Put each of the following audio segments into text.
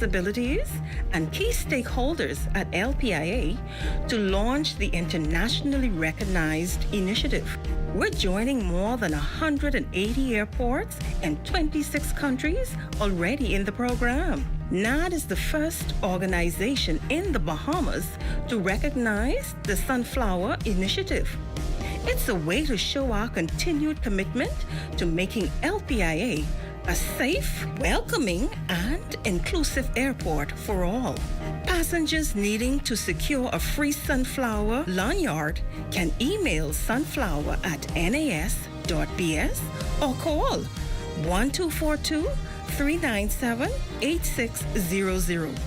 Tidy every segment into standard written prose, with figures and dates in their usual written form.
responsibilities and key stakeholders at LPIA to launch the internationally recognized initiative. We're joining more than 180 airports in 26 countries already in the program. NAD is the first organization in the Bahamas to recognize the Sunflower Initiative. It's a way to show our continued commitment to making LPIA a safe, welcoming, and inclusive airport for all. Passengers needing to secure a free sunflower lanyard can email sunflower@nas.bs or call 1242-397-8600.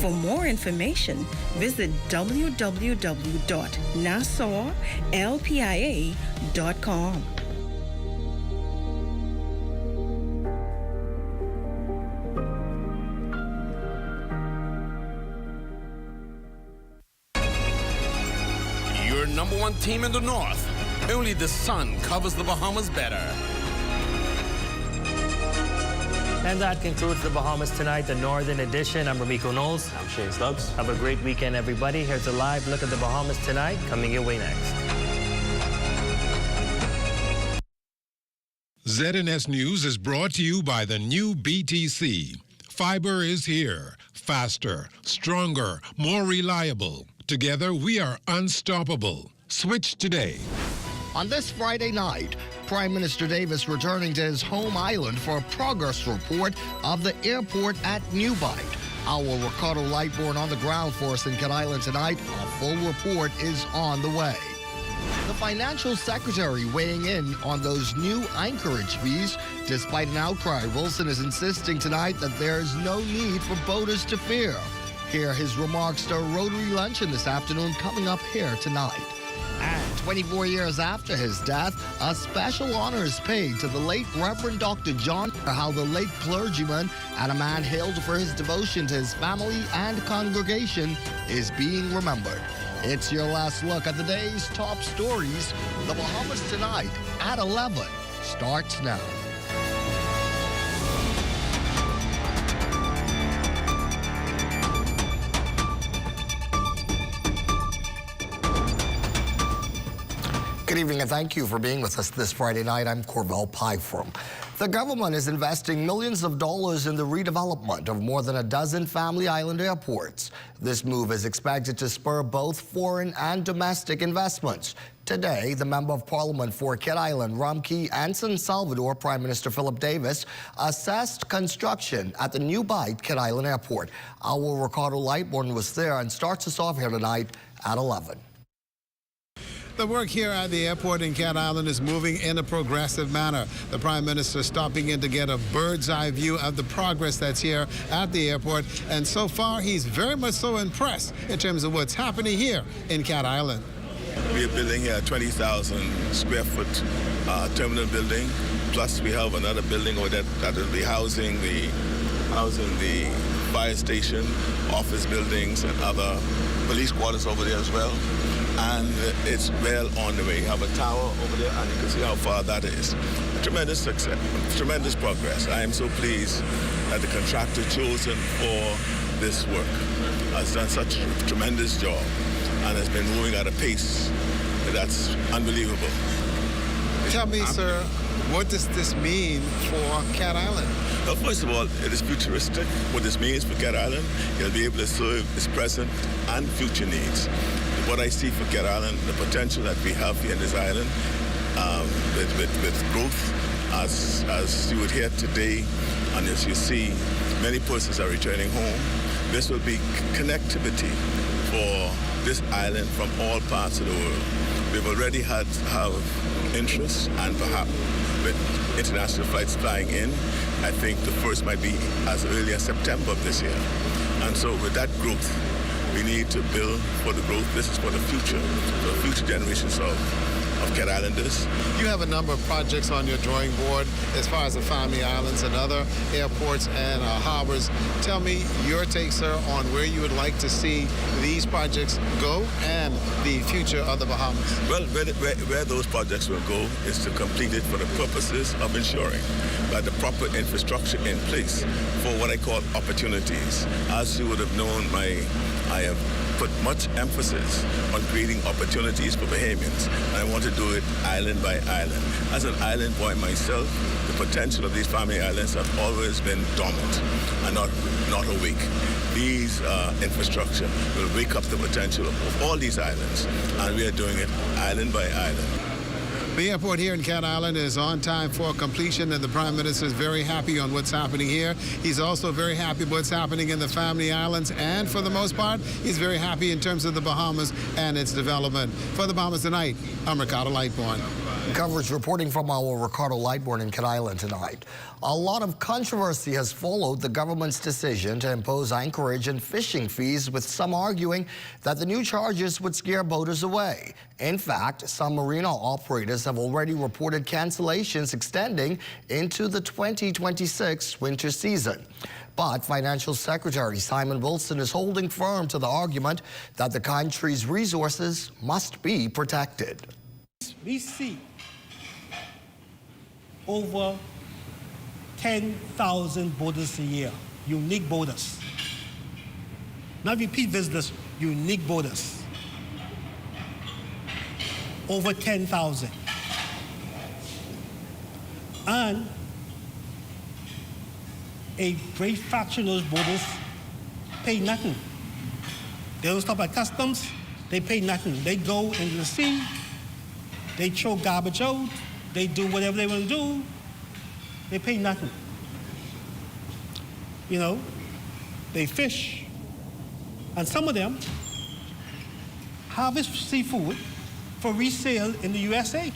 For more information, visit www.nassauLPIA.com. Your number one team in the North. Only the sun covers the Bahamas better. And that concludes the Bahamas Tonight, the Northern Edition. I'm Ramiko Knowles. I'm Shane Stubbs. Have a great weekend, everybody. Here's a live look at the Bahamas Tonight, coming your way next. ZNS News is brought to you by the new BTC. Fiber is here. Faster, stronger, more reliable. Together, we are unstoppable. Switch today. On this Friday night, Prime Minister Davis returning to his home island for a progress report of the airport at New Bight. Our Ricardo Lightborn on the ground for us in Cat Island tonight. A full report is on the way. The financial secretary weighing in on those new anchorage fees. Despite an outcry, Wilson is insisting tonight that there is no need for boaters to fear. Hear his remarks to Rotary Luncheon this afternoon coming up here tonight. And 24 years after his death, a special honor is paid to the late Reverend Dr. John, how the late clergyman and a man hailed for his devotion to his family and congregation is being remembered. It's your last look at the day's top stories. The Bahamas Tonight at 11 starts now. Good evening and thank you for being with us this Friday night. I'm Corvell Pyfrom. The government is investing millions of dollars in the redevelopment of more than a dozen family island airports. This move is expected to spur both foreign and domestic investments. Today, the Member of Parliament for Cat Island, Rumkey, and San Salvador, Prime Minister Philip Davis, assessed construction at the New Bight Cat Island Airport. Our Ricardo Lightborn was there and starts us off here tonight at 11. The work here at the airport in Cat Island is moving in a progressive manner. The Prime Minister stopping in to get a bird's eye view of the progress that's here at the airport. And so far, he's very much so impressed in terms of what's happening here in Cat Island. We are building here a 20,000 square foot terminal building. Plus, we have another building over that will be housing the fire station, office buildings, and other police quarters over there as well. And it's well on the way. You have a tower over there, and you can see how far that is. Tremendous success, tremendous progress. I am so pleased that the contractor chosen for this work has done such a tremendous job and has been moving at a pace that's unbelievable. Tell me, sir, what does this mean for Cat Island? Well, first of all, it is futuristic. What this means for Cat Island, you'll be able to serve its present and future needs. What I see for Cat Island, the potential that we have here in this island, with growth, as you would hear today, and as you see, many persons are returning home. This will be connectivity for this island from all parts of the world. We've already have interest, and perhaps with international flights flying in, I think the first might be as early as September of this year. And so with that growth, we need to build for the growth. This is for the future generations of of Cat Islanders. You have a number of projects on your drawing board as far as the Family Islands and other airports and harbors. Tell me your take, sir, on where you would like to see these projects go and the future of the Bahamas. Well, where those projects will go is to complete it for the purposes of ensuring that the proper infrastructure in place for what I call opportunities. As you would have known, I have put much emphasis on creating opportunities for Bahamians, and I want to do it island by island. As an island boy myself, the potential of these Family Islands have always been dormant and not awake. These infrastructure will wake up the potential of all these islands, and we are doing it island by island. The airport here in Cat Island is on time for completion, and the Prime Minister is very happy on what's happening here. He's also very happy with what's happening in the Family Islands, and for the most part, he's very happy in terms of the Bahamas and its development. For the Bahamas Tonight, I'm Ricardo Lightbourne. Coverage reporting from our Ricardo Lightbourne in Cat Island tonight. A lot of controversy has followed the government's decision to impose anchorage and fishing fees, with some arguing that the new charges would scare boaters away. In fact, some marina operators have already reported cancellations extending into the 2026 winter season. But Financial Secretary Simon Wilson is holding firm to the argument that the country's resources must be protected. We see over 10,000 boaters a year, unique boaters. Not repeat visitors, unique boaters. Over 10,000. And a great fraction of those boaters pay nothing. They don't stop at customs, they pay nothing. They go into the sea, they throw garbage out, they do whatever they want to do, they pay nothing. You know, they fish, and some of them harvest seafood for resale in the USA.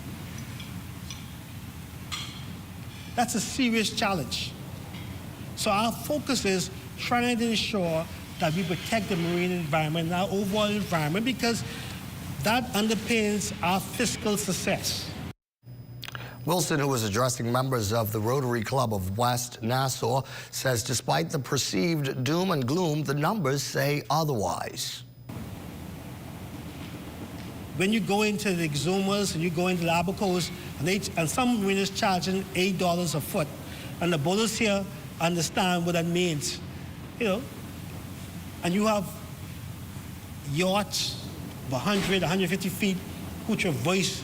That's a serious challenge. So our focus is trying to ensure that we protect the marine environment and our overall environment, because that underpins our fiscal success. Wilson, who was addressing members of the Rotary Club of West Nassau, says despite the perceived doom and gloom, the numbers say otherwise. When you go into the Exumas and you go into the Abacos, and some marinas charging $8 a foot, and the boaters here understand what that means, you know, and you have yachts of 100, 150 feet who traverse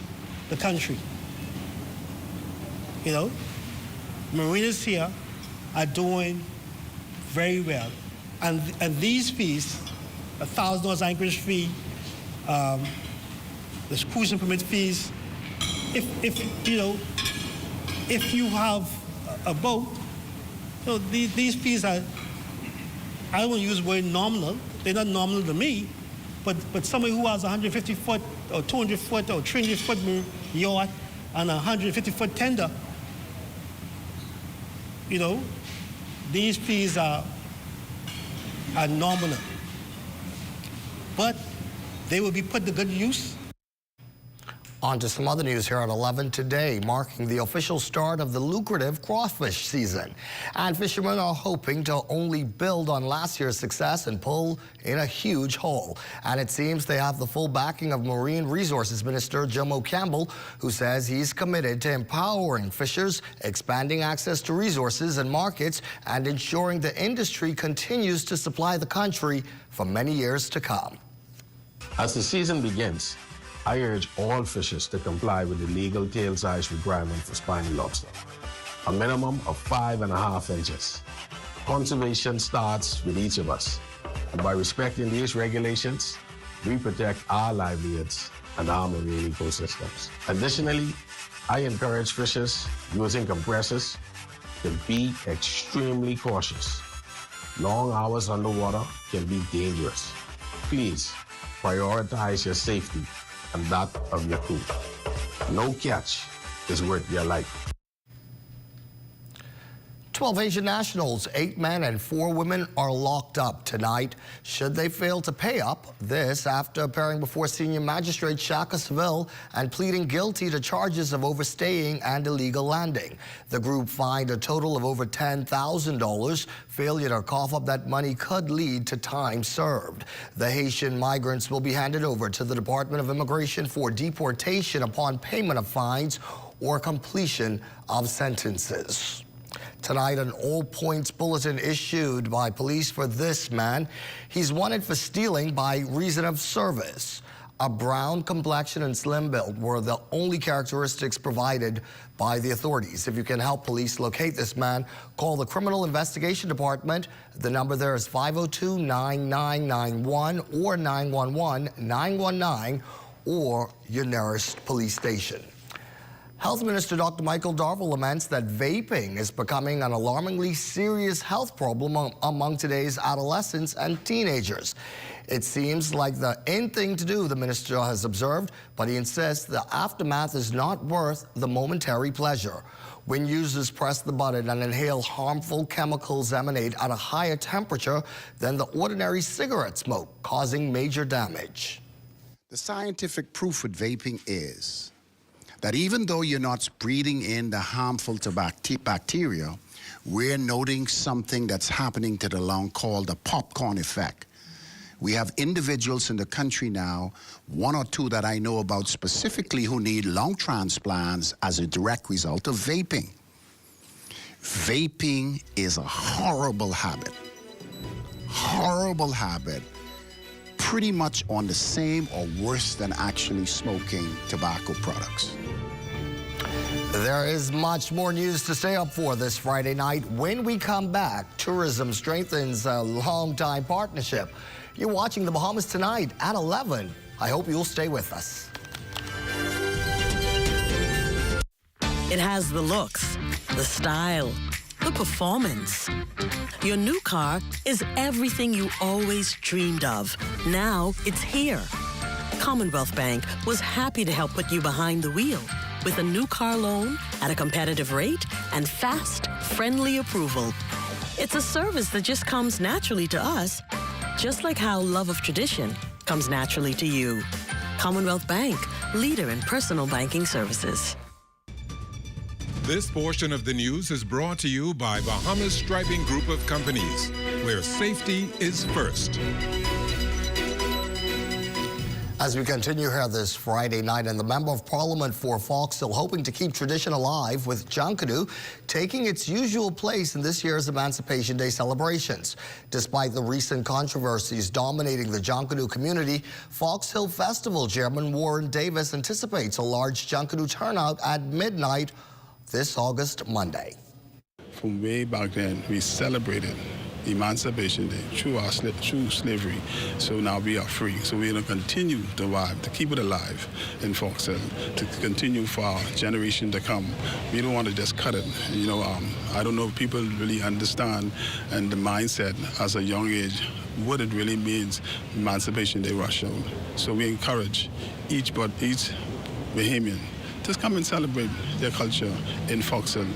the country. You know, marinas here are doing very well. And these fees, $1,000 anchorage fee, the cruising permit fees, if you have a boat, you know, these fees are, I don't want to use the word nominal, they're not nominal to me, but somebody who has a 150 foot or 200 foot or 300 foot yacht and a 150 foot tender, you know, these fees are nominal. But they will be put to good use. On to some other news here at 11 today, marking the official start of the lucrative crawfish season. And fishermen are hoping to only build on last year's success and pull in a huge haul. And it seems they have the full backing of Marine Resources Minister Jomo Campbell, who says he's committed to empowering fishers, expanding access to resources and markets, and ensuring the industry continues to supply the country for many years to come. As the season begins, I urge all fishers to comply with the legal tail size requirement for spiny lobster, a minimum of 5.5 inches. Conservation starts with each of us, and by respecting these regulations, we protect our livelihoods and our marine ecosystems. Additionally, I encourage fishers using compressors to be extremely cautious. Long hours underwater can be dangerous. Please prioritize your safety and that of your crew. No catch is worth your life. 12 Asian nationals, 8 men and 4 women, are locked up tonight should they fail to pay up. This after appearing before senior magistrate Shaka Seville and pleading guilty to charges of overstaying and illegal landing. The group fined a total of over $10,000. Failure to cough up that money could lead to time served. The Haitian migrants will be handed over to the Department of Immigration for deportation upon payment of fines or completion of sentences. Tonight, an all-points bulletin issued by police for this man. He's wanted for stealing by reason of service. A brown complexion and slim build were the only characteristics provided by the authorities. If you can help police locate this man, call the Criminal Investigation Department. The number there is 502-9991 or 911-919 or your nearest police station. Health Minister Dr. Michael Darville laments that vaping is becoming an alarmingly serious health problem among today's adolescents and teenagers. It seems like the in thing to do, the minister has observed, but he insists the aftermath is not worth the momentary pleasure. When users press the button and inhale, harmful chemicals emanate at a higher temperature than the ordinary cigarette smoke, causing major damage. The scientific proof with vaping is that even though you're not breathing in the harmful bacteria, we're noting something that's happening to the lung called the popcorn effect. We have individuals in the country now, 1 or 2 that I know about specifically, who need lung transplants as a direct result of vaping. Vaping is a horrible habit. Horrible habit. Pretty much on the same or worse than actually smoking tobacco products. There is much more news to stay up for this Friday night. When we come back, tourism strengthens a long-time partnership. You're watching the Bahamas tonight at 11. I hope you'll stay with us. It has the looks, the style, the performance. Your new car is everything you always dreamed of. Now it's here. Commonwealth Bank was happy to help put you behind the wheel with a new car loan at a competitive rate and fast, friendly approval. It's a service that just comes naturally to us, just like how love of tradition comes naturally to you. Commonwealth Bank, leader in personal banking services. This portion of the news is brought to you by Bahamas Striping Group of Companies, where safety is first. As we continue here this Friday night, and the Member of Parliament for Foxhill hoping to keep tradition alive with Junkanoo taking its usual place in this year's Emancipation Day celebrations. Despite the recent controversies dominating the Junkanoo community, Foxhill Festival Chairman Warren Davis anticipates a large Junkanoo turnout at midnight this August Monday. From way back then, we celebrated Emancipation Day through slavery. So now we are free. So we're going to continue to vibe, to keep it alive in Foxhill, to continue for our generation to come. We don't want to just cut it. You know, I don't know if people really understand and the mindset as a young age, what it really means, Emancipation Day rush hour. So we encourage each Bahamian to come and celebrate their culture in Foxhill.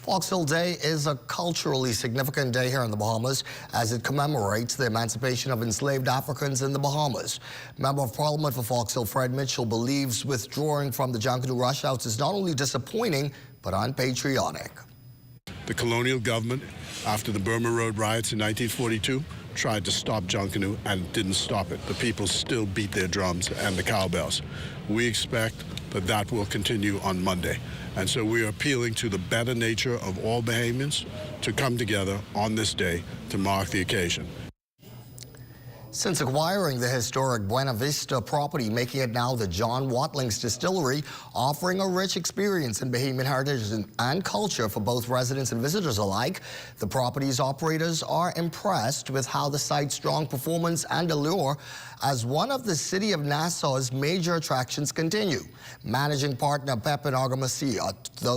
Foxhill Day is a culturally significant day here in the Bahamas as it commemorates the emancipation of enslaved Africans in the Bahamas. Member of Parliament for Foxhill Fred Mitchell believes withdrawing from the Junkanoo rush hours is not only disappointing, but unpatriotic. The colonial government, after the Burma Road riots in 1942, tried to stop Junkanoo and didn't stop it. The people still beat their drums and the cowbells. We expect that will continue on Monday. And so we are appealing to the better nature of all Bahamians to come together on this day to mark the occasion. Since acquiring the historic Buena Vista property, making it now the John Watling's Distillery, offering a rich experience in Bahamian heritage and culture for both residents and visitors alike, the property's operators are impressed with how the site's strong performance and allure as one of the city of Nassau's major attractions continue. Managing partner Pepin Argamasia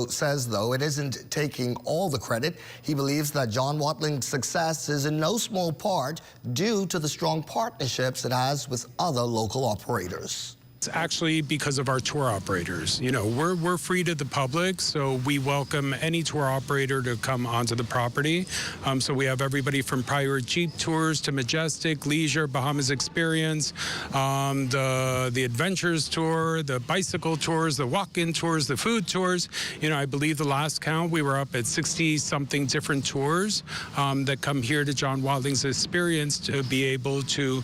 says it isn't taking all the credit. He believes that John Watling's success is in no small part due to the strong partnerships it has with other local operators. It's actually because of our tour operators. You know, we're free to the public, so we welcome any tour operator to come onto the property. So we have everybody from private Jeep tours to Majestic, Leisure, Bahamas Experience, the Adventures Tour, the bicycle tours, the walk-in tours, the food tours. You know, I believe the last count, we were up at 60-something different tours that come here to John Wilding's Experience to be able to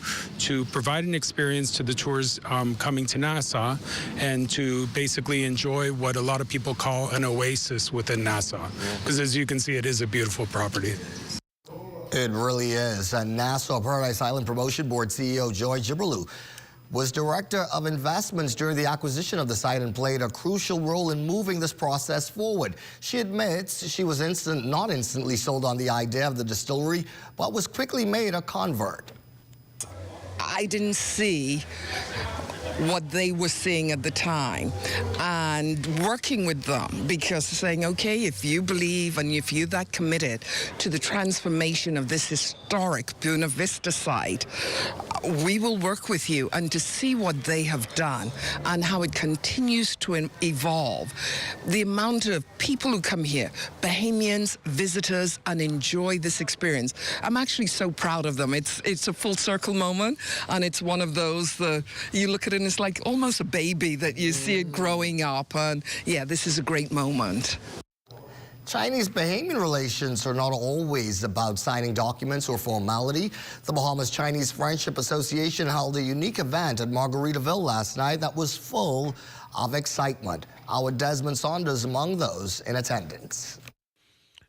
provide an experience to the tours coming to Nassau and to basically enjoy what a lot of people call an oasis within Nassau. Because as you can see, it is a beautiful property. It really is. And Nassau Paradise Island Promotion Board CEO Joy Gibberlew was director of investments during the acquisition of the site and played a crucial role in moving this process forward. She admits she was not instantly sold on the idea of the distillery, but was quickly made a convert. I didn't see what they were seeing at the time, and working with them, because saying, okay, if you believe and if you're that committed to the transformation of this historic Buena Vista site, we will work with you, and to see what they have done and how it continues to evolve. The amount of people who come here, Bahamians, visitors, and enjoy this experience. I'm actually so proud of them. It's a full circle moment, and it's one of those that you look at it and it's like almost a baby that you see it growing up, and yeah, this is a great moment. Chinese-Bahamian relations are not always about signing documents or formality. The Bahamas Chinese Friendship Association held a unique event at Margaritaville last night that was full of excitement. Our Desmond Saunders among those in attendance.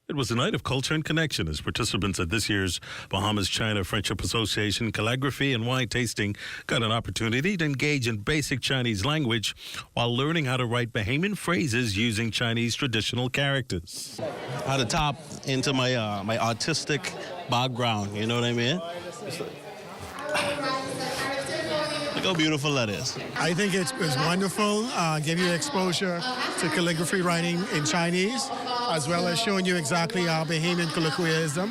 It was a night of culture and connection as participants at this year's Bahamas-China Friendship Association calligraphy and wine tasting got an opportunity to engage in basic Chinese language while learning how to write Bahamian phrases using Chinese traditional characters. How to tap into my my artistic background, you know what I mean? Look how beautiful that is. I think it's wonderful, give you exposure to calligraphy writing in Chinese, as well as showing you exactly how Bahamian colloquialism,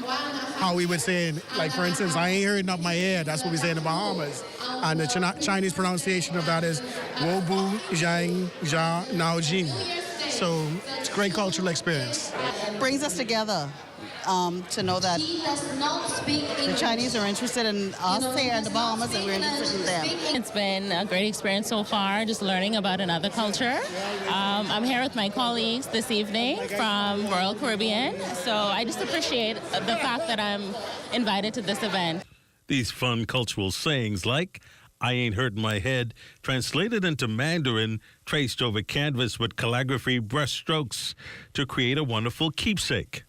how we would say, like for instance, I ain't hearing up my head, that's what we say in the Bahamas. And the Chinese pronunciation of that is Wo Bu Zhang Jia Nao Jing. So it's a great cultural experience. Brings us together. To know that the Chinese are interested in us here in the Bahamas and we're interested in them. It's been a great experience so far, just learning about another culture. I'm here with my colleagues this evening from Royal Caribbean, so I just appreciate the fact that I'm invited to this event. These fun cultural sayings like, I ain't hurting my head, translated into Mandarin, traced over canvas with calligraphy brushstrokes to create a wonderful keepsake.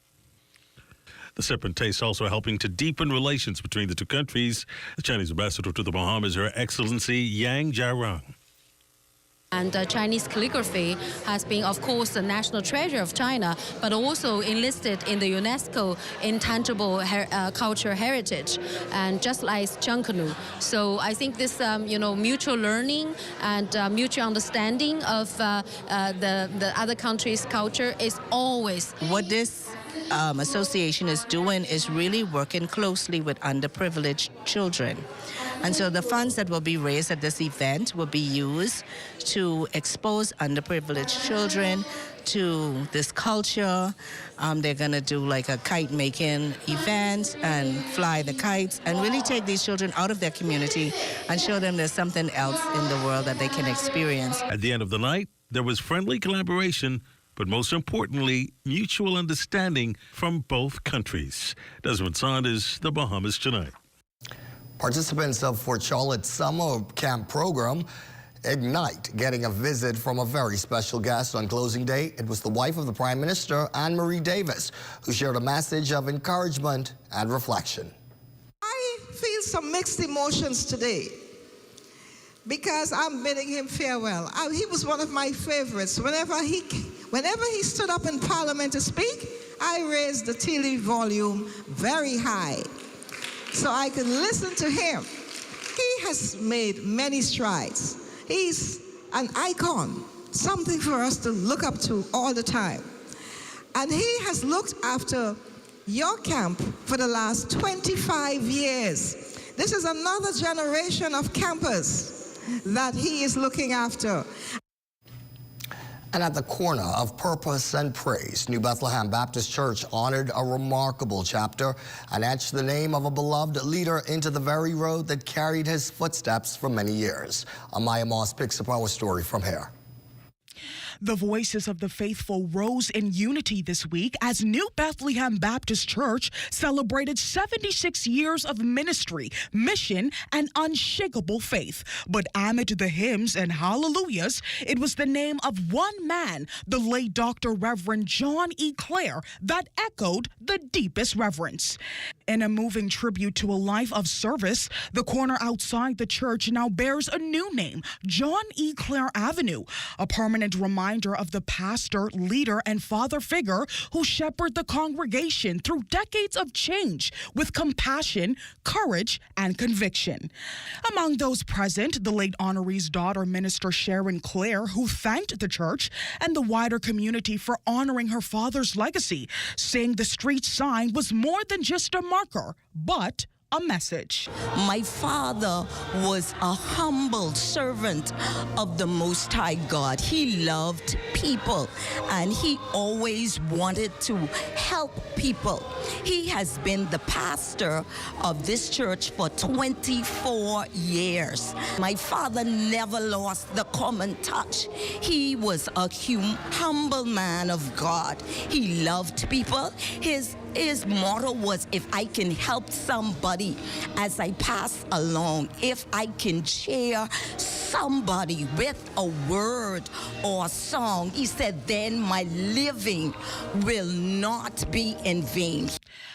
The sip and taste also helping to deepen relations between the two countries. The Chinese ambassador to the Bahamas, Her Excellency Yang Jiarong. And Chinese calligraphy has been, of course, the national treasure of China, but also enlisted in the UNESCO Intangible Cultural Heritage, and just like Junkanoo. So I think this, mutual learning and mutual understanding of the other countries' culture is always what this association is doing is really working closely with underprivileged children. And so the funds that will be raised at this event will be used to expose underprivileged children to this culture. They're going to do like a kite making event and fly the kites and really take these children out of their community and show them there's something else in the world that they can experience. At the end of the night, there was friendly collaboration, but most importantly, mutual understanding from both countries. Desmond Saunders, The Bahamas Tonight. Participants of Fort Charlotte's summer camp program Ignite getting a visit from a very special guest on closing day. It was the wife of the Prime Minister, Anne-Marie Davis, who shared a message of encouragement and reflection. I feel some mixed emotions today because I'm bidding him farewell. He was one of my favorites. Whenever he stood up in Parliament to speak, I raised the TV volume very high so I could listen to him. He has made many strides. He's an icon, something for us to look up to all the time. And he has looked after your camp for the last 25 years. This is another generation of campers that he is looking after. And at the corner of purpose and praise, New Bethlehem Baptist Church honored a remarkable chapter and etched the name of a beloved leader into the very road that carried his footsteps for many years. Amaya Moss picks up our story from here. The voices of the faithful rose in unity this week as New Bethlehem Baptist Church celebrated 76 years of ministry, mission, and unshakable faith. But amid the hymns and hallelujahs, it was the name of one man, the late Dr. Reverend John E. Clare, that echoed the deepest reverence. In a moving tribute to a life of service, the corner outside the church now bears a new name, John E. Clare Avenue, a permanent reminder of the pastor, leader, and father figure who shepherded the congregation through decades of change with compassion, courage, and conviction. Among those present, the late honoree's daughter, Minister Sharon Clare, who thanked the church and the wider community for honoring her father's legacy, saying the street sign was more than just a marker, but a message. My father was a humble servant of the Most High God. He loved people and he always wanted to help people. He has been the pastor of this church for 24 years. My father never lost the common touch. He was a humble man of God. He loved people. His motto was, if I can help somebody as I pass along, if I can cheer somebody with a word or a song, he said, then my living will not be in vain.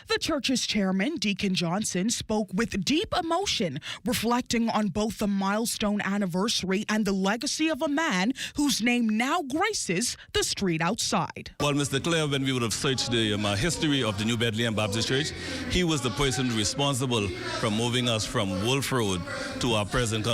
The church's chairman, Deacon Johnson, spoke with deep emotion, reflecting on both the milestone anniversary and the legacy of a man whose name now graces the street outside. Well, Mr. Clare, when we would have searched the history of the New Bethlehem Baptist Church, he was the person responsible for moving us from Wolf Road to our present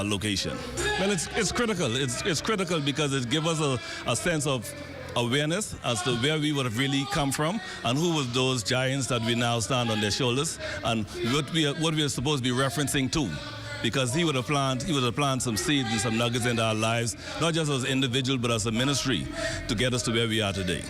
location. Well, it's critical. It's critical because it gives us a sense of awareness as to where we would have really come from and who was those giants that we now stand on their shoulders and what we are supposed to be referencing to. Because he would have planted some seeds and some nuggets in our lives, not just as individuals, but as a ministry to get us to where we are today.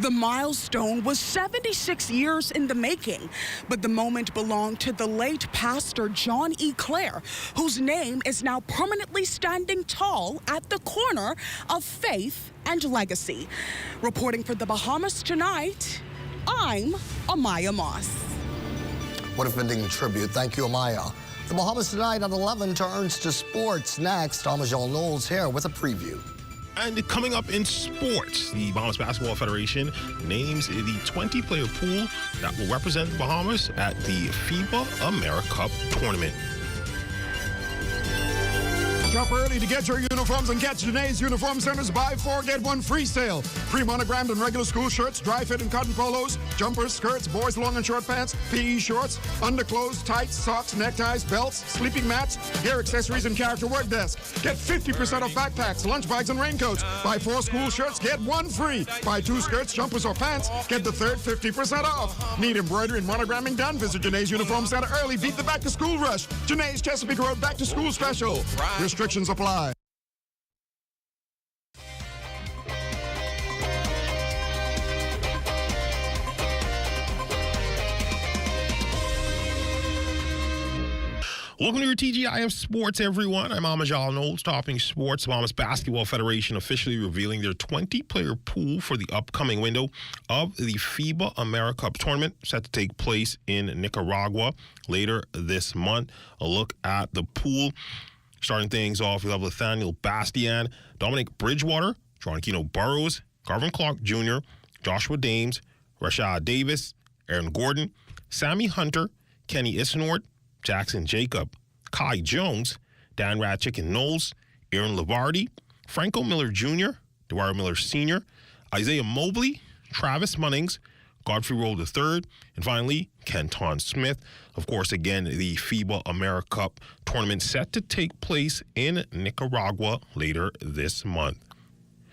The milestone was 76 years in the making, but the moment belonged to the late pastor John E. Clare, whose name is now permanently standing tall at the corner of faith and legacy. Reporting for the Bahamas tonight, I'm Amaya Moss. What a fitting tribute. Thank you, Amaya. The Bahamas tonight at 11 turns to sports. Next, Amajal Knowles here with a preview. And coming up in sports, the Bahamas Basketball Federation names the 20-player pool that will represent the Bahamas at the FIBA AmeriCup tournament. Shop early to get your uniforms and catch Janae's Uniform Center's buy 4 get 1 free sale. Pre-monogrammed and regular school shirts, dry fit and cotton polos, jumpers, skirts, boys long and short pants, PE shorts, underclothes, tights, socks, neckties, belts, sleeping mats, gear accessories, and character work desk. Get 50% off backpacks, lunch bags, and raincoats. Buy 4 school shirts, get 1 free. Buy 2 skirts, jumpers, or pants, get the third 50% off. Need embroidery and monogramming done? Visit Janae's Uniform Center early. Beat the back-to-school rush. Janae's Chesapeake Road back-to-school special. Restrictions apply. Welcome to your TGIF Sports, everyone. I'm Amajal Knowles, topping sports. The Bahamas Basketball Federation officially revealing their 20-player pool for the upcoming window of the FIBA AmeriCup tournament set to take place in Nicaragua later this month. A look at the pool. Starting things off, we have Nathaniel Bastian, Dominic Bridgewater, Jonquino Burrows, Garvin Clark Jr., Joshua Dames, Rashad Davis, Aaron Gordon, Sammy Hunter, Kenny Isnord, Jackson Jacob, Kai Jones, Dan Radchick and Knowles, Aaron Lavardi, Franco Miller Jr., Dewar Miller Sr., Isaiah Mobley, Travis Munnings, Godfrey Rowe III, and finally, Kenton Smith. Of course, again, the FIBA AmeriCup tournament set to take place in Nicaragua later this month.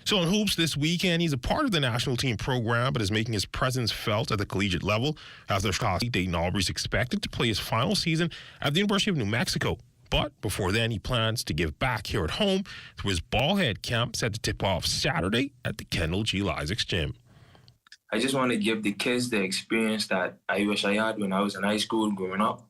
So in hoops this weekend, he's a part of the national team program, but is making his presence felt at the collegiate level. After Chicago State, Dayton Aubrey is expected to play his final season at the University of New Mexico. But before then, he plans to give back here at home through his ballhead camp set to tip off Saturday at the Kendall G. Isaacs Gym. I just want to give the kids the experience that I wish I had when I was in high school growing up.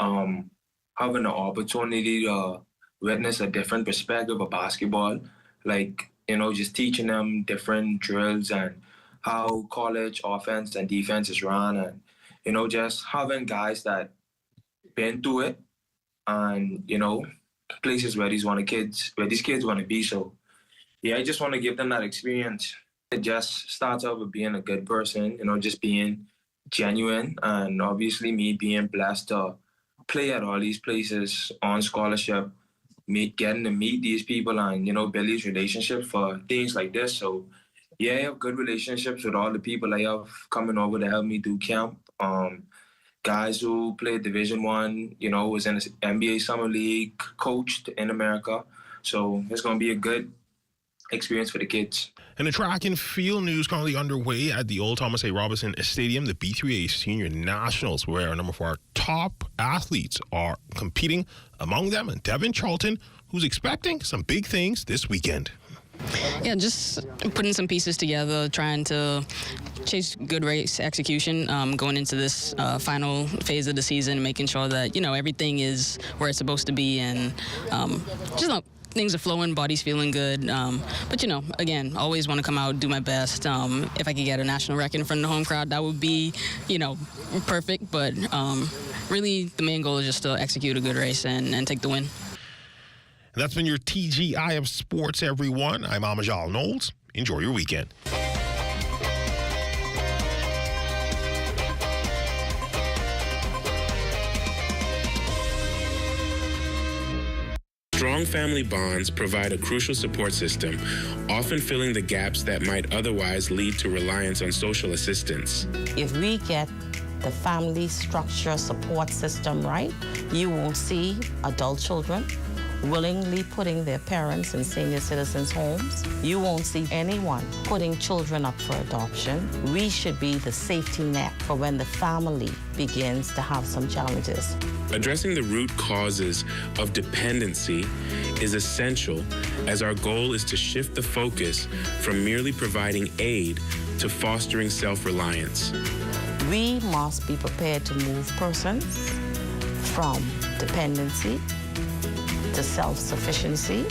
Having the opportunity to witness a different perspective of basketball, like, just teaching them different drills and how college offense and defense is run, and, just having guys that been through it and, places where these kids want to be. So, yeah, I just want to give them that experience. It just starts out with being a good person, just being genuine, and obviously me being blessed to play at all these places on scholarship, getting to meet these people and, build these relationships for things like this. So, yeah, I have good relationships with all the people I have coming over to help me do camp. Guys who played Division I, was in the NBA Summer League, coached in America. So it's going to be a good experience for the kids. And the track and field news currently underway at the old Thomas A. Robinson Stadium, the B3A Senior Nationals, where a number of our top athletes are competing. Among them, Devin Charlton, who's expecting some big things this weekend. Yeah, just putting some pieces together, trying to chase good race execution going into this final phase of the season, making sure that, everything is where it's supposed to be, and things are flowing, body's feeling good. But, again, always want to come out, do my best. If I could get a national record in front of the home crowd, that would be, perfect. But really, the main goal is just to execute a good race and take the win. And that's been your TGI of Sports, everyone. I'm Amajal Knowles. Enjoy your weekend. Strong family bonds provide a crucial support system, often filling the gaps that might otherwise lead to reliance on social assistance. If we get the family structure support system right, you won't see adult children willingly putting their parents in senior citizens' homes. You won't see anyone putting children up for adoption. We should be the safety net for when the family begins to have some challenges. Addressing the root causes of dependency is essential, as our goal is to shift the focus from merely providing aid to fostering self-reliance. We must be prepared to move persons from dependency to self-sufficiency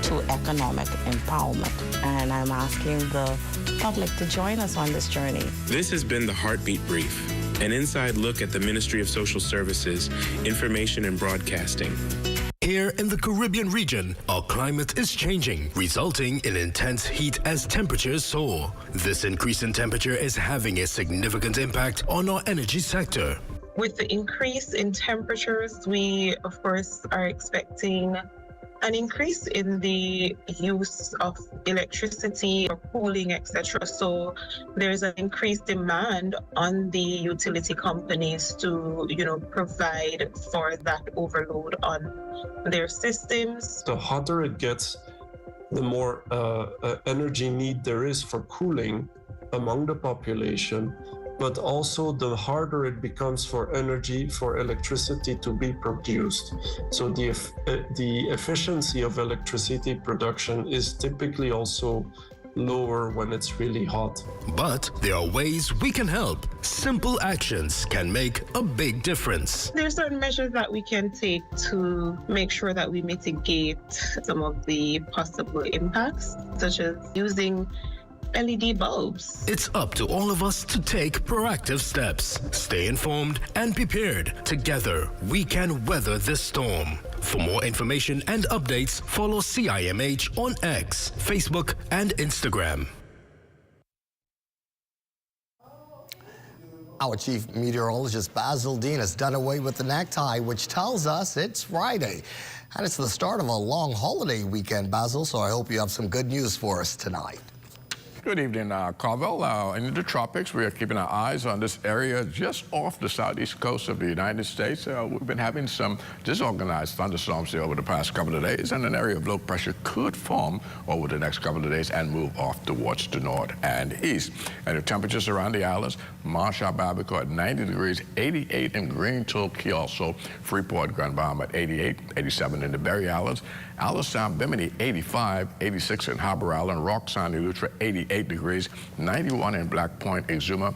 to economic empowerment. And I'm asking the public to join us on this journey. This has been the Heartbeat Brief, an inside look at the Ministry of Social Services, Information and Broadcasting. Here in the Caribbean region, our climate is changing, resulting in intense heat as temperatures soar. This increase in temperature is having a significant impact on our energy sector. With the increase in temperatures, we, of course, are expecting an increase in the use of electricity or cooling, etc. So there's an increased demand on the utility companies to, provide for that overload on their systems. The hotter it gets, the more energy need there is for cooling among the population, but also the harder it becomes for electricity to be produced. So the efficiency of electricity production is typically also lower when it's really hot. But there are ways we can help. Simple actions can make a big difference. There are certain measures that we can take to make sure that we mitigate some of the possible impacts, such as using LED bulbs. It's up to all of us to take proactive steps. Stay informed and prepared. Together, we can weather this storm. For more information and updates, follow CIMH on X, Facebook, and Instagram. Our chief meteorologist, Basil Dean, has done away with the necktie, which tells us it's Friday. And it's the start of a long holiday weekend, Basil, so I hope you have some good news for us tonight. Good evening, Carvel. In the tropics, we are keeping our eyes on this area just off the southeast coast of the United States. We've been having some disorganized thunderstorms here over the past couple of days, and an area of low pressure could form over the next couple of days and move off towards the north and east. And the temperatures around the islands, Marshall, Babico at 90 degrees, 88 in Green Key, also Freeport, Grand Bahama at 88, 87 in the Berry Islands, Allenstown, Bimini 85, 86 in Harbor Island, Rock Sound, Eleuthera 88 degrees, 91 in Black Point, Exuma,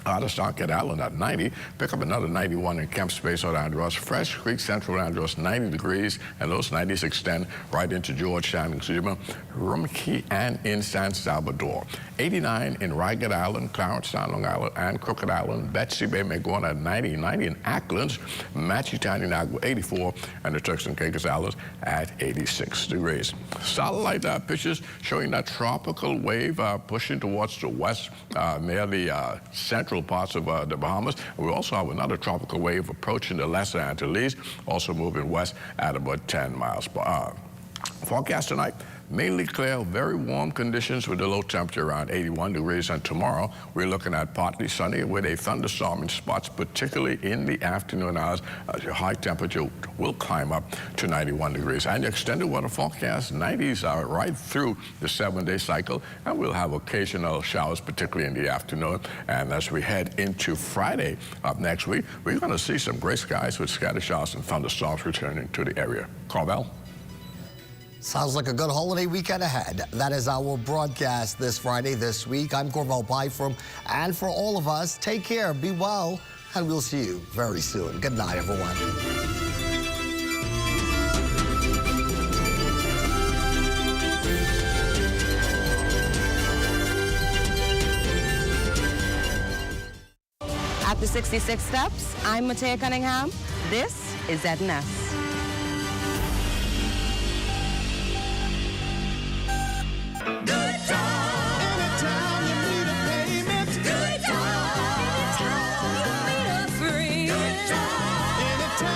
out of Stockhead Island at 90, pick up another 91 in Kemp Space or Andros, Fresh Creek, Central Andros 90 degrees, and those 90s extend right into Georgetown, Exuma, Rumkey, and in San Salvador. 89 in Ragged Island, Clarence Sound, Long Island, and Crooked Island, Betsy Bay, Megona at 90, 90 in Acklands, Matchitown, Nagua 84, and the Turks and Caicos Islands at 86 degrees. Satellite pictures showing that tropical wave pushing towards the west near the central parts of the Bahamas. We also have another tropical wave approaching the Lesser Antilles, also moving west at about 10 miles per hour. Forecast tonight, mainly clear, very warm conditions with a low temperature around 81 degrees. And tomorrow, we're looking at partly sunny with a thunderstorm in spots, particularly in the afternoon hours, as your high temperature will climb up to 91 degrees. And the extended weather forecast, 90s are right through the 7-day cycle, and we'll have occasional showers, particularly in the afternoon. And as we head into Friday of next week, we're going to see some gray skies with scattered showers and thunderstorms returning to the area. Carvel? Sounds like a good holiday weekend ahead. That is our broadcast this Friday, this week. I'm Corval Byfrom, and for all of us, take care, be well, and we'll see you very soon. Good night, everyone. After 66 steps, I'm Matea Cunningham. This is ZNS.